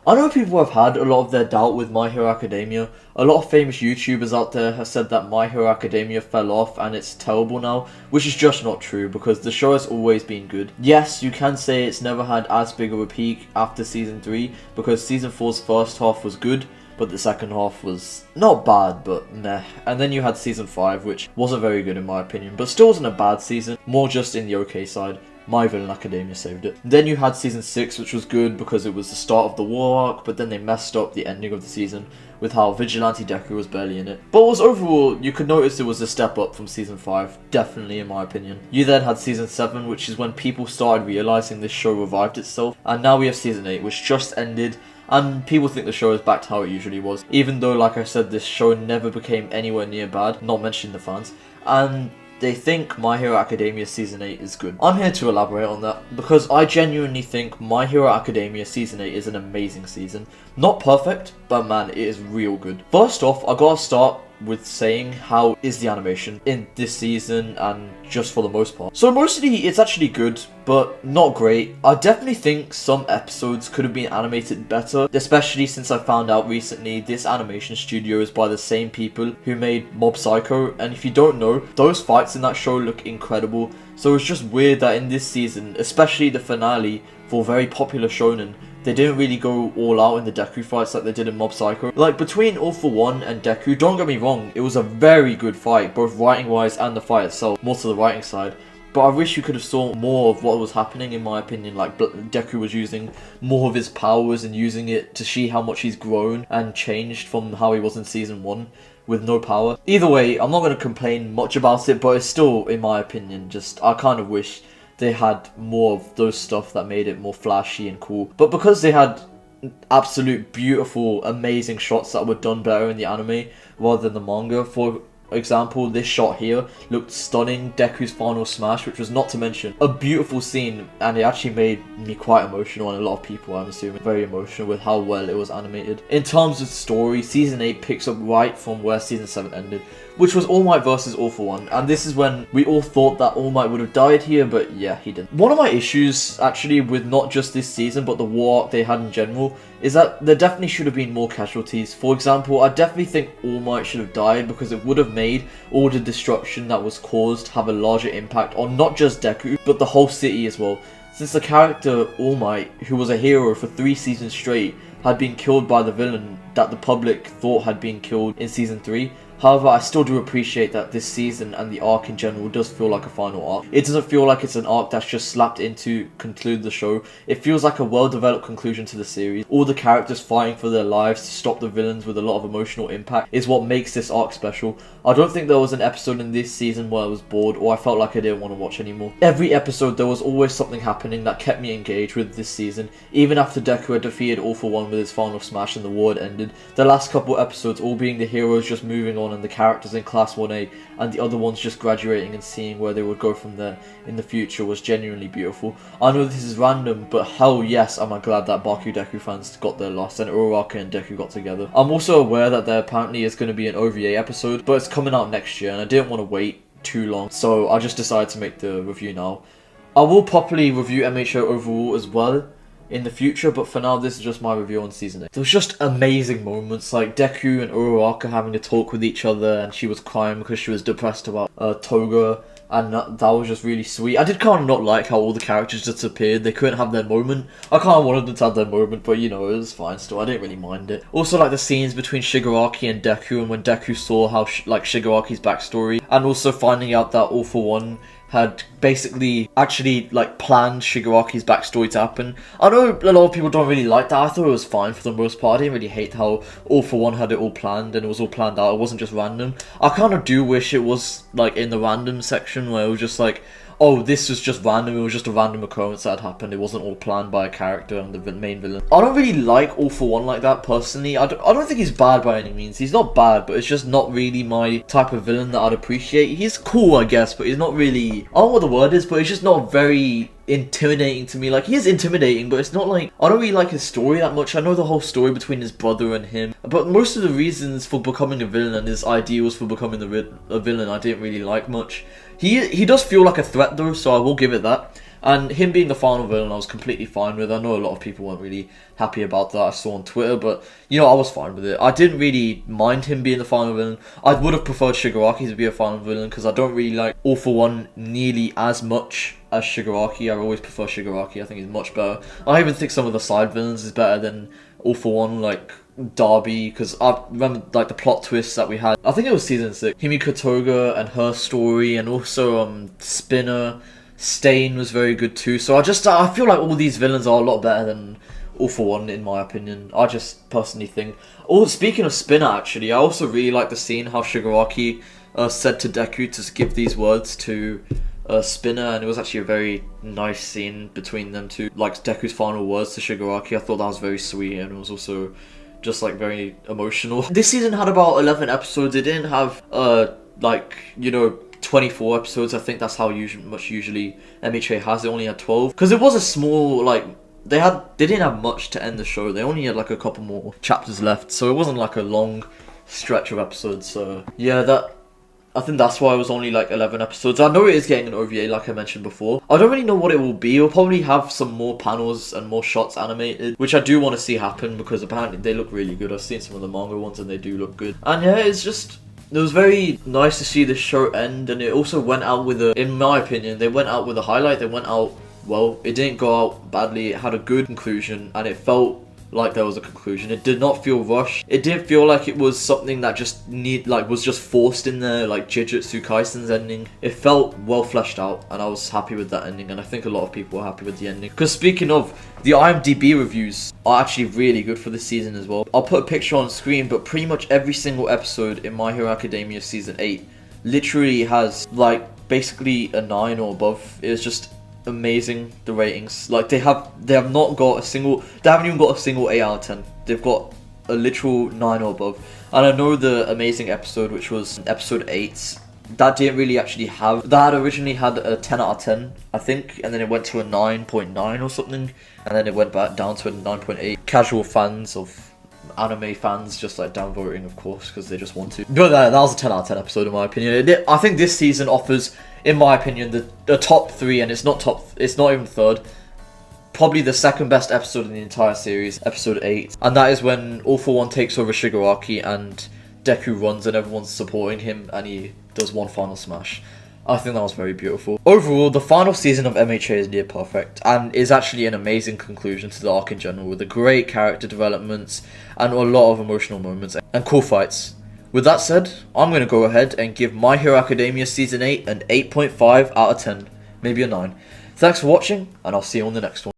I know people have had a lot of their doubt with My Hero Academia. A lot of famous YouTubers out there have said that My Hero Academia fell off and it's terrible now, which is just not true because the show has always been good. Yes, you can say it's never had as big of a peak after Season 3 because Season 4's first half was good, but the second half was not bad, but meh. And then you had Season 5, which wasn't very good in my opinion, but still wasn't a bad season, more just in the okay side. My Villain Academia saved it. Then you had Season 6, which was good because it was the start of the war arc, but then they messed up the ending of the season with how Vigilante Deku was barely in it. But was overall, you could notice it was a step up from Season 5, definitely in my opinion. You then had Season 7, which is when people started realising this show revived itself, and now we have Season 8, which just ended, and people think the show is back to how it usually was. Even though, like I said, this show never became anywhere near bad, not mentioning the fans, and they think My Hero Academia Season 8 is good. I'm here to elaborate on that, because I genuinely think My Hero Academia Season 8 is an amazing season. Not perfect, but man, it is real good. First off, I gotta start with saying how is the animation in this season and just for the most part. So mostly it's actually good, but not great. I definitely think some episodes could have been animated better, especially since I found out recently this animation studio is by the same people who made Mob Psycho, and if you don't know, those fights in that show look incredible. So it's just weird that in this season, especially the finale for very popular shonen, they didn't really go all out in the Deku fights like they did in Mob Psycho. Like, between All For One and Deku, don't get me wrong, it was a very good fight, both writing-wise and the fight itself, more to the writing side. But I wish you could have saw more of what was happening, in my opinion. Like, Deku was using more of his powers and using it to see how much he's grown and changed from how he was in Season 1 with no power. Either way, I'm not going to complain much about it, but it's still, in my opinion, just, I kind of wish they had more of those stuff that made it more flashy and cool. But because they had absolute beautiful, amazing shots that were done better in the anime rather than the manga, for example, this shot here looked stunning. Deku's final smash, which was not to mention a beautiful scene, and it actually made me quite emotional, and a lot of people, I'm assuming, very emotional with how well it was animated. In terms of story, Season 8 picks up right from where Season 7 ended, which was All Might versus All For One, and this is when we all thought that All Might would have died here, but yeah, he didn't. One of my issues, actually, with not just this season, but the war arc they had in general, is that there definitely should have been more casualties. For example, I definitely think All Might should have died because it would have made all the destruction that was caused have a larger impact on not just Deku, but the whole city as well. Since the character All Might, who was a hero for 3 seasons straight, had been killed by the villain that the public thought had been killed in Season 3. However, I still do appreciate that this season and the arc in general does feel like a final arc. It doesn't feel like it's an arc that's just slapped in to conclude the show. It feels like a well-developed conclusion to the series. All the characters fighting for their lives to stop the villains with a lot of emotional impact is what makes this arc special. I don't think there was an episode in this season where I was bored or I felt like I didn't want to watch anymore. Every episode there was always something happening that kept me engaged with this season. Even after Deku had defeated All For One with his final smash and the war had ended, the last couple episodes all being the heroes just moving on and the characters in Class 1A and the other ones just graduating and seeing where they would go from there in the future was genuinely beautiful. I know this is random, but hell yes am I glad that Baku Deku fans got their loss and Uraraka and Deku got together. I'm also aware that there apparently is going to be an OVA episode, but it's coming out next year and I didn't want to wait too long, so I just decided to make the review now. I will properly review MHO overall as well in the future, but for now this is just my review on Season 8. There was just amazing moments, like Deku and Uraraka having to talk with each other and she was crying because she was depressed about Toga, and that was just really sweet. I did kind of not like how all the characters disappeared. They couldn't have their moment. I kind of wanted them to have their moment, but you know, it was fine still. I didn't really mind it. Also, like the scenes between Shigaraki and Deku, and when Deku saw how Shigaraki's backstory, and also finding out that All For One had basically actually like planned Shigaraki's backstory to happen. I know a lot of people don't really like that. I thought it was fine for the most part. I didn't really hate how All For One had it all planned and it was all planned out. It wasn't just random. I kind of do wish it was like in the random section where it was just like, oh, this was just random, it was just a random occurrence that had happened, it wasn't all planned by a character and the main villain. I don't really like All For One like that, personally. I don't think he's bad by any means. He's not bad, but it's just not really my type of villain that I'd appreciate. He's cool, I guess, but he's not really... I don't know what the word is, but it's just not very intimidating to me. Like, he is intimidating, but it's not like... I don't really like his story that much. I know the whole story between his brother and him, but most of the reasons for becoming a villain and his ideals for becoming a villain I didn't really like much. He does feel like a threat though, so I will give it that. And him being the final villain, I was completely fine with. I know a lot of people weren't really happy about that, I saw on Twitter, but, you know, I was fine with it. I didn't really mind him being the final villain. I would have preferred Shigaraki to be a final villain, because I don't really like All For One nearly as much as Shigaraki. I always prefer Shigaraki, I think he's much better. I even think some of the side villains is better than All For One, like Darby, because I remember like the plot twists that we had. I think it was season 6. Himiko Toga and her story, and also Spinner. Stain was very good too. So I feel like all these villains are a lot better than All For One, in my opinion. I just personally think. Oh, speaking of Spinner, actually, I also really like the scene how Shigaraki said to Deku to give these words to Spinner, and it was actually a very nice scene between them two. Like Deku's final words to Shigaraki, I thought that was very sweet, and it was also just like very emotional. This season had about 11 episodes. It didn't have like, you know, 24 episodes. I think that's how usually MHA has. It only had 12 because it was a small, like, they didn't have much to end the show. They only had like a couple more chapters left, so it wasn't like a long stretch of episodes. So yeah, I think that's why it was only like 11 episodes. I know it is getting an OVA, like I mentioned before. I don't really know what it will be. It'll probably have some more panels and more shots animated, which I do want to see happen because apparently they look really good. I've seen some of the manga ones and they do look good. And yeah, it was very nice to see this show end, and it also went out with in my opinion, they went out with a highlight. They went out well. It didn't go out badly. It had a good conclusion, and it felt like there was a conclusion. It did not feel rushed. It didn't feel like it was something that was just forced in there, like Jujutsu Kaisen's ending. It felt well fleshed out, and I was happy with that ending, and I think a lot of people were happy with the ending. Because speaking of, the IMDb reviews are actually really good for this season as well. I'll put a picture on screen, but pretty much every single episode in My Hero Academia Season 8 literally has, like, basically a 9 or above. It's just amazing, the ratings. Like, they have not got a single, they haven't even got a single 8 out of 10. They've got a literal 9 or above. And I know the amazing episode, which was episode 8, that didn't really actually have, that originally had a 10 out of 10, I think, and then it went to a 9.9 or something, and then it went back down to a 9.8. Casual fans of anime fans just like downvoting, of course, because they just want to. But that was a 10 out of 10 episode in my opinion. I think this season offers, in my opinion, the top 3, and it's not even third. Probably the second best episode in the entire series, episode 8. And that is when All For One takes over Shigaraki and Deku runs and everyone's supporting him and he does one final smash. I think that was very beautiful. Overall, the final season of MHA is near perfect and is actually an amazing conclusion to the arc in general, with a great character developments and a lot of emotional moments and cool fights. With that said, I'm going to go ahead and give My Hero Academia Season 8 an 8.5 out of 10, maybe a 9. Thanks for watching, and I'll see you on the next one.